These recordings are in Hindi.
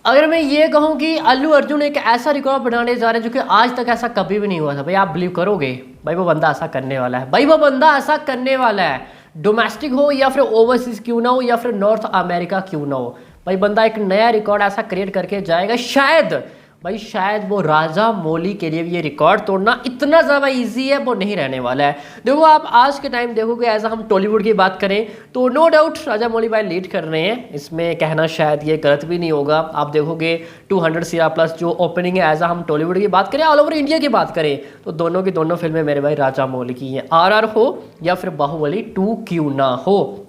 अगर मैं ये कहूँ कि अल्लू अर्जुन एक ऐसा रिकॉर्ड बनाने जा रहे हैं जो कि आज तक ऐसा कभी भी नहीं हुआ था, भाई आप बिलीव करोगे? भाई वो बंदा ऐसा करने वाला है, भाई वो बंदा ऐसा करने वाला है। डोमेस्टिक हो या फिर ओवरसीज क्यों ना हो या फिर नॉर्थ अमेरिका क्यों ना हो, भाई बंदा एक नया रिकॉर्ड ऐसा क्रिएट करके जाएगा। शायद भाई शायद वो राजा मौली के लिए भी ये रिकॉर्ड तोड़ना इतना ज़्यादा इजी है वो नहीं रहने वाला है। देखो आप आज के टाइम देखोगे, एज हम टॉलीवुड की बात करें तो नो डाउट राजा मौली भाई लीड कर रहे हैं, इसमें कहना शायद ये गलत भी नहीं होगा। आप देखोगे 200 CR प्लस जो ओपनिंग है, एज हम टॉलीवुड की बात करें, ऑल ओवर इंडिया की बात करें, तो दोनों की दोनों फिल्में मेरे भाई राजा मौली की हैं, RR हो या फिर बाहुबली 2 क्यों ना हो।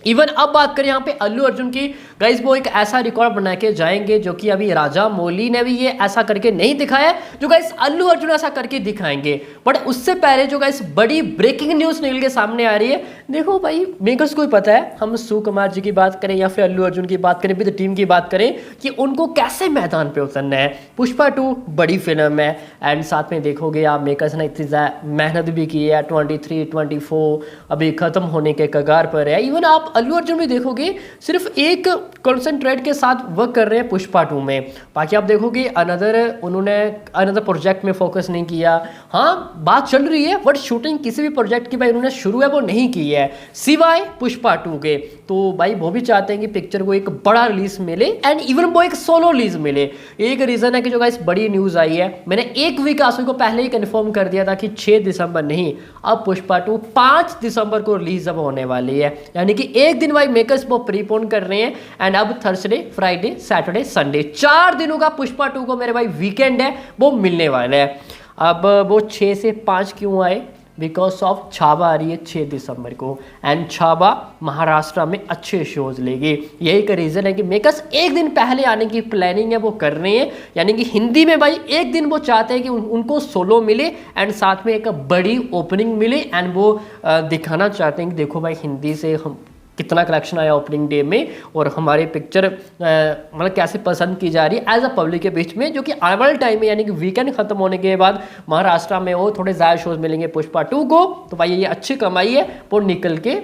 इवन अब बात करें यहाँ पे अल्लू अर्जुन की, गाइस वो एक ऐसा रिकॉर्ड बना के जाएंगे जो कि अभी राजा मौली ने भी ये ऐसा करके नहीं दिखाया, जो गाइस अल्लू अर्जुन ऐसा करके दिखाएंगे। बट उससे पहले जो गाइस बड़ी ब्रेकिंग न्यूज़ निकल के सामने आ रही है। देखो भाई मेकर्स को ही पता है, हम सुकुमार जी की बात करें या फिर अल्लू अर्जुन की बात करें, विद टीम की बात करें, कि उनको कैसे मैदान पे उतरना है। पुष्पा 2 बड़ी फिल्म है एंड साथ में देखोगे आप मेकर्स ने इतनी मेहनत भी की है, 23, 24 अभी खत्म होने के कगार पर है। इवन आप अल्लू अर्जुन भी देखोगे सिर्फ एक कॉन्सेंट्रेट के साथ वर्क कर रहे हैं पुष्पा 2 में। बाकी आप देखोगे उन्होंने अनदर प्रोजेक्ट में फोकस नहीं किया। हाँ बात चल रही है बट शूटिंग किसी भी प्रोजेक्ट की भाई उन्होंने शुरू है वो नहीं की है सिवाय पुष्पा 2 के। तो भाई वो भी चाहते हैं कि पिक्चर को एक बड़ा रिलीज मिले एंड इवन वो एक सोलो रिलीज मिले। एक रीजन है कि जो गाइस बड़ी न्यूज आई है, मैंने एक वीक आसू को पहले ही कंफर्म कर दिया था कि 6 दिसंबर नहीं, अब पुष्पा 2 5 दिसंबर को रिलीज अब होने वाली है। यानी कि एक दिन भाई मेकर्स वो प्रीपोन कर रहे हैं एंड अब थर्सडे, फ्राइडे, सैटरडे, संडे 4 दिनों का पुष्पा 2 को मेरे भाई वीकेंड है वो मिलने वाला है। अब वो 6 से 5 क्यों आए? बिकॉज ऑफ छावा आ रही है 6 दिसंबर को एंड छावा महाराष्ट्र में अच्छे शोज लेगी। यही एक रीज़न है कि मेकर्स एक दिन पहले आने की प्लानिंग है वो कर रहे हैं। यानी कि हिंदी में भाई एक दिन वो चाहते हैं कि उनको सोलो मिले एंड साथ में एक बड़ी ओपनिंग मिले एंड वो दिखाना चाहते हैं कि देखो भाई हिंदी से हम कितना कलेक्शन आया ओपनिंग डे में और हमारी पिक्चर मतलब कैसे पसंद की जा रही है एज अ पब्लिक के बीच में, जो कि आने वाले टाइम में यानी कि वीकेंड खत्म होने के बाद महाराष्ट्र में वो थोड़े ज़्यादा शोज मिलेंगे पुष्पा 2 को। तो भाई ये अच्छी कमाई है वो निकल के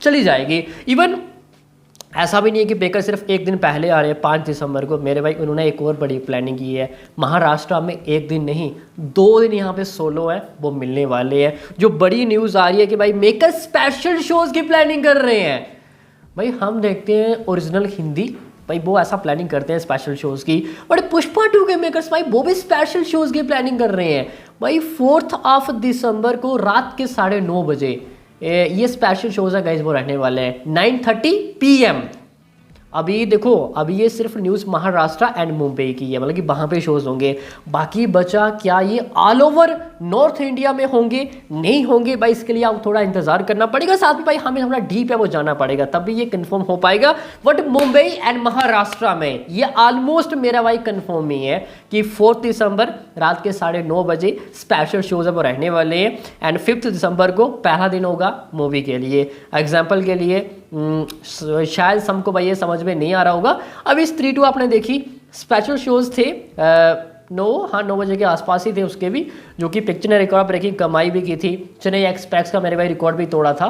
चली जाएगी। इवन ऐसा भी नहीं है कि बेकर सिर्फ एक दिन पहले आ रहे हैं 5 दिसंबर को, मेरे भाई उन्होंने एक और बड़ी प्लानिंग की है। महाराष्ट्र में एक दिन नहीं 2 दिन यहाँ पे सोलो है वो मिलने वाले हैं। जो बड़ी न्यूज़ आ रही है कि भाई मेकर स्पेशल शोज की प्लानिंग कर रहे हैं। भाई हम देखते हैं ओरिजिनल हिंदी, भाई वो ऐसा प्लानिंग करते हैं स्पेशल शोज़ की, बट पुष्पा 2 के मेकर्स भाई वो भी स्पेशल शोज़ की प्लानिंग कर रहे हैं। भाई 4 दिसंबर को रात के 9:30 बजे ये स्पेशल शोज़ है गाइस वो रहने वाले हैं 9:30 PM। अभी देखो अभी ये सिर्फ न्यूज़ महाराष्ट्र एंड मुंबई की है, मतलब कि वहाँ पे शोज़ होंगे। बाकी बचा क्या ये ऑल ओवर नॉर्थ इंडिया में होंगे नहीं होंगे, भाई इसके लिए आप थोड़ा इंतजार करना पड़ेगा। साथ में भाई हमें थोड़ा डीप है वो जाना पड़ेगा तब भी ये कंफर्म हो पाएगा। बट मुंबई एंड महाराष्ट्र में ये ऑलमोस्ट मेरा भाई कंफर्म ही है कि 4 दिसंबर रात के 9:30 बजे स्पेशल शोज़ वो रहने वाले हैं एंड 5 दिसंबर को पहला दिन होगा मूवी के लिए। एग्जाम्पल के लिए शायद सबको भाई ये समझ में नहीं आ रहा होगा, अब इस 3-2 आपने देखी स्पेशल शोज थे 9 बजे के आसपास ही थे उसके भी, जो कि पिक्चर ने रिकॉर्ड ब्रेकिंग कमाई भी की थी। चेन्नई एक्सप्रेस का मेरे भाई रिकॉर्ड भी तोड़ा था।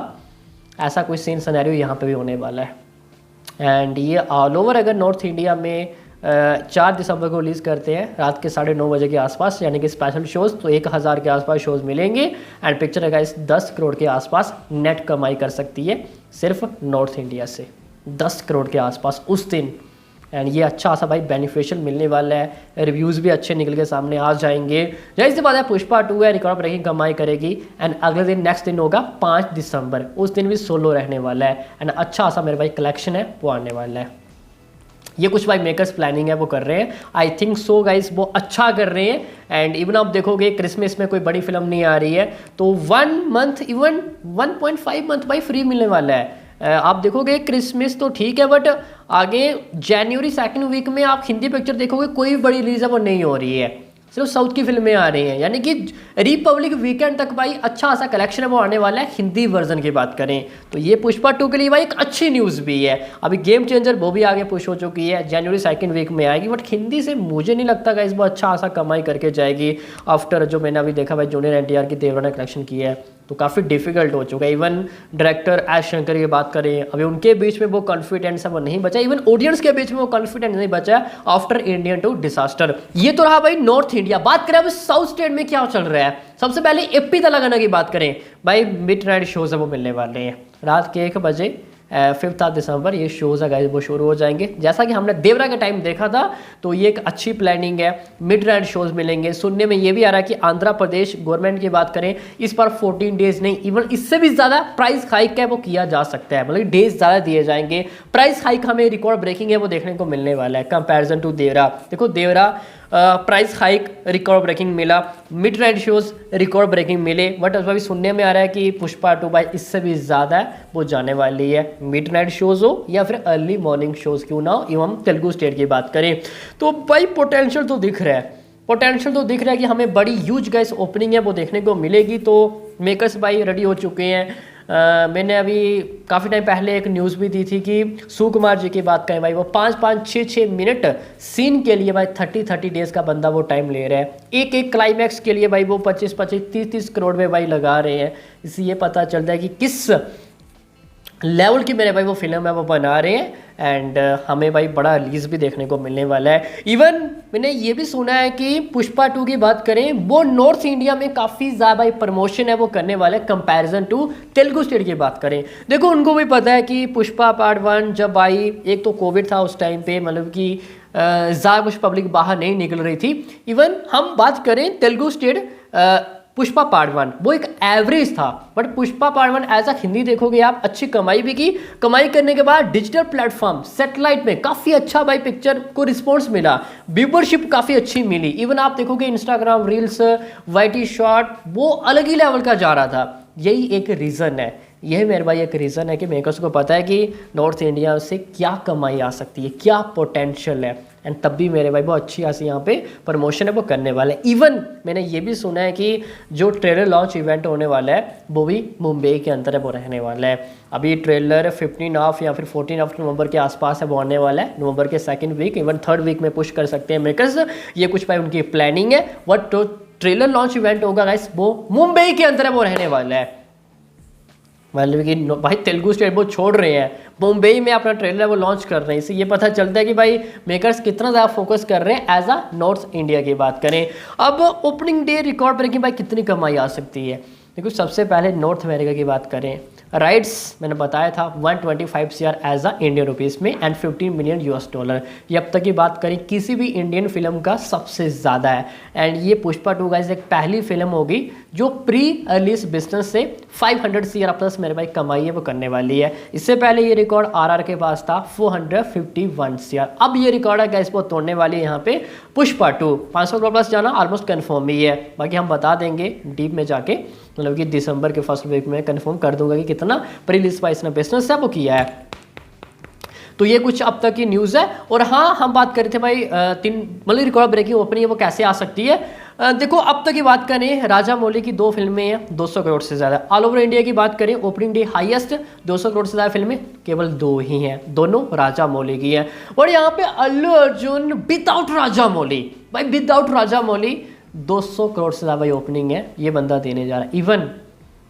ऐसा कोई सीन सिनेरियो यहाँ पे भी होने वाला है एंड ये ऑल ओवर अगर नॉर्थ इंडिया में 4 दिसंबर को रिलीज़ करते हैं रात के 9:30 बजे के आसपास, यानी कि स्पेशल शोज़ तो 1000 के आसपास शोज़ मिलेंगे एंड पिक्चर है गाइस 10 करोड़ के आसपास नेट कमाई कर सकती है सिर्फ नॉर्थ इंडिया से, 10 करोड़ के आसपास उस दिन। एंड ये अच्छा सा भाई बेनिफिशियल मिलने वाला है, रिव्यूज़ भी अच्छे निकल के सामने आ जाएंगे। जैसे सी बात है पुष्पा 2 है रिकॉर्ड ब्रेकिंग कमाई करेगी एंड अगले दिन नेक्स्ट दिन होगा 5 दिसंबर, उस दिन भी सोलो रहने वाला है एंड अच्छा सा मेरे भाई कलेक्शन है वो आने वाला है। ये कुछ भाई मेकर्स प्लानिंग है वो कर रहे हैं, आई थिंक सो गाइस वो अच्छा कर रहे हैं। एंड इवन आप देखोगे क्रिसमस में कोई बड़ी फिल्म नहीं आ रही है तो 1 मंथ इवन 1.5 मंथ भाई फ्री मिलने वाला है। आप देखोगे क्रिसमस तो ठीक है बट आगे जनवरी 2nd वीक में आप हिंदी पिक्चर देखोगे कोई बड़ी रिलीज है वो नहीं हो रही है, सिर्फ साउथ की फिल्में आ रही हैं। यानी कि रिपब्लिक वीकेंड तक भाई अच्छा सा कलेक्शन है वो आने वाला है हिंदी वर्जन की बात करें तो ये पुष्पा 2 के लिए भाई एक अच्छी न्यूज़ भी है। अभी गेम चेंजर वो भी आगे पुश हो चुकी है, जनवरी 2nd वीक में आएगी, बट हिंदी से मुझे नहीं लगता कि वो अच्छा सा कमाई करके जाएगी आफ्टर जो मैंने अभी देखा भाई जूनियर NTR की देवरा ने कलेक्शन किया है तो काफ़ी डिफिकल्ट हो चुका है। इवन डायरेक्टर एस शंकर की बात करें, अभी उनके बीच में वो कॉन्फिडेंस है वो नहीं बचा, इवन ऑडियंस के बीच में वो कॉन्फिडेंस नहीं बचा आफ्टर इंडियन टू डिजास्टर। ये तो रहा भाई नॉर्थ इंडिया। बात करें अब साउथ स्टेट में क्या चल रहा है। सबसे पहले एपी तेलंगाना की बात करें भाई, मिड नाइट शोज है वो मिलने वाले हैं रात के 1 बजे 5 दिसंबर ये शोज़ है गाइस वो शुरू हो जाएंगे। जैसा कि हमने देवरा के टाइम देखा था, तो ये एक अच्छी प्लानिंग है, मिड नाइट शोज़ मिलेंगे। सुनने में ये भी आ रहा है कि आंध्र प्रदेश गवर्नमेंट की बात करें, इस पर 14 डेज नहीं इवन इससे भी ज़्यादा प्राइस हाइक है वो किया जा सकता है, मतलब डेज ज़्यादा दिए जाएंगे। प्राइस हाइक हमें रिकॉर्ड ब्रेकिंग है वो देखने को मिलने वाला है कंपेरिजन टू देवरा। देखो Devara price hike record breaking मिला, midnight shows record breaking मिले, बट अभी सुनने में आ रहा है कि पुष्पा 2 भाई इससे भी ज़्यादा वो जाने वाली है। मिड नाइट शोज हो या फिर अर्ली मॉर्निंग शोज क्यों ना हो, एवं तेलुगु स्टेट की बात करें तो भाई पोटेंशियल तो दिख रहा है, पोटेंशियल तो दिख रहा है कि हमें बड़ी ह्यूज गाइस ओपनिंग है वो देखने को मिलेगी। तो मेकर्स भाई रेडी हो चुके हैं। मैंने अभी काफ़ी टाइम पहले एक न्यूज़ भी दी थी कि सुकुमार जी की बात करें भाई, वो 5-5, 6-6 मिनट सीन के लिए भाई 30-30 डेज़ का बंदा वो टाइम ले रहा है। एक एक क्लाइमैक्स के लिए भाई वो 25-25, 30-30 करोड़ में भाई लगा रहे हैं। इससे ये पता चलता है कि किस लेवल की मेरे भाई वो फिल्म है वो बना रहे हैं। एंड हमें भाई बड़ा रिलीज़ भी देखने को मिलने वाला है। इवन मैंने ये भी सुना है कि पुष्पा 2 की बात करें वो नॉर्थ इंडिया में काफ़ी ज़्यादा भाई प्रमोशन है वो करने वाले कंपैरिजन टू तेलुगु स्टेट की बात करें। देखो उनको भी पता है कि पुष्पा पार्ट 1 जब आई, एक तो कोविड था उस टाइम पे, मतलब कि ज़्यादा कुछ पब्लिक बाहर नहीं निकल रही थी। इवन हम बात करें तेलुगु स्टेट पुष्पा पार्ट 1 वो एक एवरेज था, but Pushpa part 1 as a Hindi देखोगे आप अच्छी कमाई भी की। कमाई करने के बाद डिजिटल प्लेटफॉर्म सैटेलाइट में काफ़ी अच्छा भाई पिक्चर को रिस्पॉन्स मिला, व्यूवरशिप काफ़ी अच्छी मिली। इवन आप देखोगे इंस्टाग्राम रील्स, वाईटी शॉर्ट वो अलग ही लेवल का जा रहा था। यही एक रीज़न है, यही मेरे भाई एक रीज़न है कि मेकर्स को पता है कि नॉर्थ इंडिया से क्या कमाई आ सकती है, क्या पोटेंशियल है। एंड तब भी मेरे भाई बहुत अच्छी खासी यहाँ पे प्रमोशन है वो करने वाले हैं। इवन मैंने ये भी सुना है कि जो ट्रेलर लॉन्च इवेंट होने वाला है वो भी मुंबई के अंदर है वो रहने वाला है। अभी ट्रेलर 15 या फिर 14 नवंबर के आसपास है वो आने वाला है, नवंबर के 2nd week even 3rd week में पुश कर सकते हैं मेकर्स। ये कुछ भाई उनकी प्लानिंग है। वट तो ट्रेलर लॉन्च इवेंट होगा गाइस वो मुंबई के अंदर है वो रहने वाला है। मतलब कि भाई तेलुगु स्टेट वो छोड़ रहे हैं, मुंबई में अपना ट्रेलर वो लॉन्च कर रहे हैं। इससे ये पता चलता है कि भाई मेकर्स कितना ज़्यादा फोकस कर रहे हैं एज अ नॉर्थ इंडिया की बात करें। अब ओपनिंग डे रिकॉर्ड ब्रेकिंग भाई कितनी कमाई आ सकती है। देखो सबसे पहले नॉर्थ अमेरिका की बात करें, राइट्स मैंने बताया था 125 CR as a Indian rupees में एंड 15 मिलियन $। ये अब तक की बात करें किसी भी इंडियन फिल्म का सबसे ज़्यादा है। एंड ये पुष्पा 2 गाइस एक पहली फिल्म होगी जो प्री रिलीज बिजनेस से 500 CR प्लस मेरे भाई कमाई है वो करने वाली है। इससे पहले ये रिकॉर्ड RR के पास था 451 CR। अब ये रिकॉर्ड है गाइस वो तोड़ने वाली है यहाँ पे पुष्पा 2। 500 करोड़ प्लस जाना ऑलमोस्ट कन्फर्म ही है, बाकी हम बता देंगे डीप में जाके, मतलब कि दिसंबर के फर्स्ट वीक में कंफर्म कर दूंगा कि कितना प्री रिलीज प्राइस ने बिजनेस है वो किया है। तो ये कुछ अब तक की न्यूज़ है। और हाँ हम बात कर रहे थे भाई 3 मतलब रिकॉर्ड ब्रेकिंग ओपनिंग है वो कैसे आ सकती है। देखो अब तक की बात करें राजा मौली की 2 फिल्में हैं 200 करोड़ से ज़्यादा। ऑल ओवर इंडिया की बात करें ओपनिंग डे हाईएस्ट 200 करोड़ से ज़्यादा फिल्में केवल 2 ही हैं, दोनों राजा मौली की हैं। और यहाँ पे अल्लू अर्जुन विदाउट राजा मौली, भाई विदाउट राजा मौली 200 करोड़ से ज़्यादा ओपनिंग है ये बंदा देने जा रहा है। इवन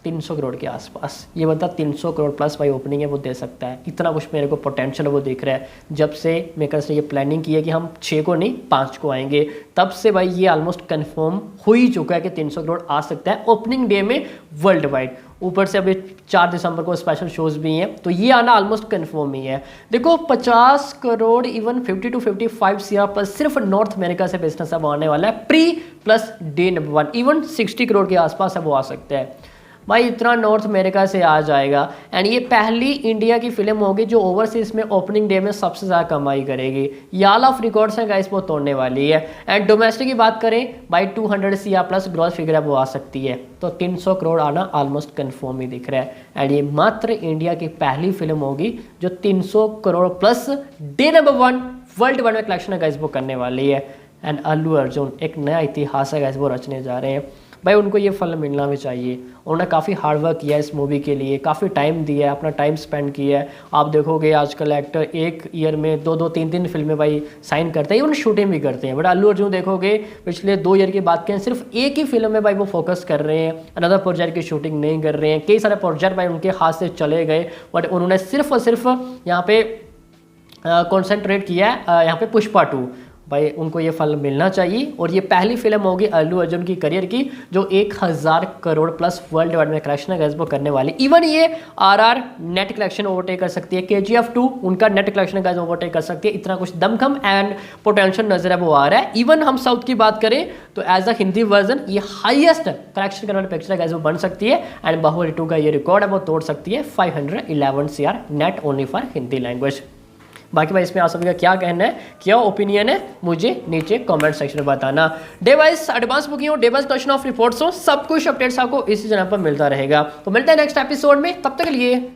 300 करोड़ के आसपास ये बंदा 300 करोड़ प्लस भाई ओपनिंग है वो दे सकता है। इतना कुछ मेरे को पोटेंशियल वो दिख रहा है। जब से मेकर्स ने ये प्लानिंग की है कि हम 6 को नहीं 5 को आएंगे, तब से भाई ये ऑलमोस्ट कंफर्म हो ही चुका है कि 300 करोड़ आ सकता है ओपनिंग डे में वर्ल्ड वाइड। ऊपर से अभी 4 दिसंबर को स्पेशल शोज भी हैं, तो ये आना ऑलमोस्ट कंफर्म ही है। देखो 50 crore even 50 to 55 CR plus सिर्फ नॉर्थ अमेरिका से बिजनेस अब आने वाला है pre plus day number 1। Even 60 crore के आसपास है वो आ सकता है भाई, इतना नॉर्थ अमेरिका से आ जाएगा। एंड ये पहली इंडिया की फिल्म होगी जो ओवरसीज में ओपनिंग डे में सबसे ज़्यादा कमाई करेगी। ये ऑल ऑफ रिकॉर्ड्स हैं गाइस वो तोड़ने वाली है। एंड डोमेस्टिक की बात करें भाई 200 CR प्लस ग्रॉस फिगर है वो आ सकती है, तो 300 करोड़ आना ऑलमोस्ट कन्फर्म ही दिख रहा है। एंड ये मात्र इंडिया की पहली फिल्म होगी जो 300 crore plus day number 1 world wide में कलेक्शन है गाइस वो करने वाली है। एंड अल्लू अर्जुन एक नया इतिहास है गाइस वो रचने जा रहे हैं। भाई उनको ये फल मिलना भी चाहिए। उन्होंने काफ़ी हार्ड वर्क किया है इस मूवी के लिए, काफ़ी टाइम दिया है, अपना टाइम स्पेंड किया है। आप देखोगे आजकल एक्टर एक ईयर में 2-2 3-3 फिल्में भाई साइन करते हैं, इवन शूटिंग भी करते हैं। बट अल्लू अर्जुन देखोगे पिछले 2 ईयर की बात करें, सिर्फ एक ही फिल्म में भाई वो फोकस कर रहे हैं, अनदर प्रोजेक्ट की शूटिंग नहीं कर रहे हैं। कई सारे प्रोजेक्ट भाई उनके हाथ से चले गए, बट उन्होंने सिर्फ और सिर्फ यहाँ पे कॉन्सेंट्रेट किया है यहाँ पे पुष्पा 2। भाई उनको ये फल मिलना चाहिए, और ये पहली फिल्म होगी अल्लू अर्जुन की करियर की जो 1000 करोड़ प्लस वर्ल्ड वाइड में कलेक्शन है वो करने वाली। इवन ये RR नेट कलेक्शन ओवरटेक कर सकती है, KGF 2 उनका नेट कलेक्शन गाइस ओवरटेक कर सकती है। इतना कुछ दमखम एंड पोटेंशियल नजर है वो आ रहा है। इवन हम साउथ की बात करें तो एज अ हिंदी वर्जन ये हाईएस्ट कलेक्शन करने वाली पिक्चर गाइस वो बन सकती है, एंड बाहुबली 2 का ये रिकॉर्ड है वो तोड़ सकती है 511 CR net only for Hindi language. बाकी भाई इसमें आप सभी का क्या कहना है, क्या ओपिनियन है, मुझे नीचे कमेंट सेक्शन में बताना। डे वाइज एडवांस बुकिंग हो, day wise question of reports हो, सब कुछ अपडेट्स आपको इसी चैनल पर मिलता रहेगा। तो मिलते हैं नेक्स्ट एपिसोड में, तब तक के लिए